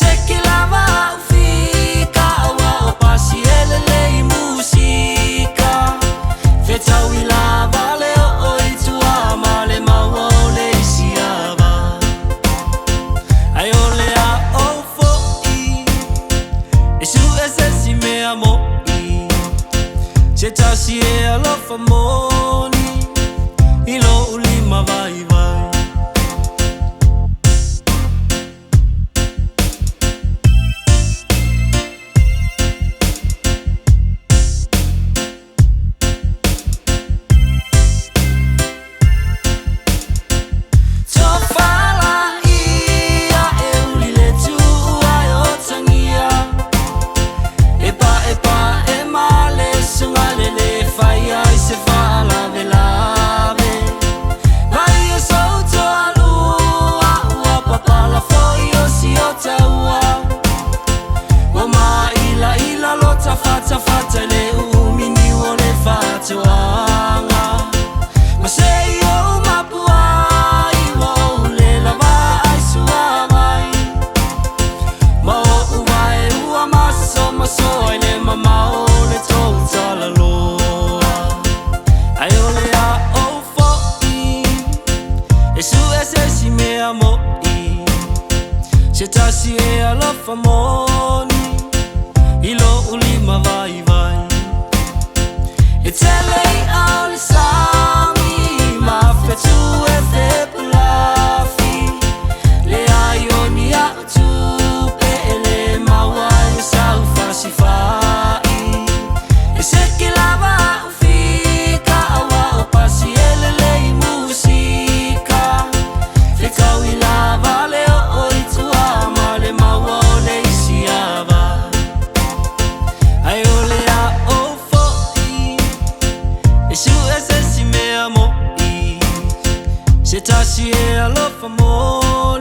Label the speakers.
Speaker 1: se che lava fica wa pasi ele musica feta wi lava le oi tua male ma wole siava ai ole a o fo I e su esse me amo I se ta si e alla famoni I lo ulima vai vai Fata le umini wole fatuanga ma sei o mapua I wole la vai suavai ma o vai ua maso ele mama ole tota la loa ai ole a o fo I e su esse si me amo I se ta si e alla famoni I lo ulima vai vai e te lei al sami ma fetu e fe plafi le aioni a tu pe le mawai sa fasi fai e se che lava fica wa pasi ele musica fica wi lava le oi tua male ma wole siava ai ole a o fo I e su esse si me amo I se ta si e alla famoni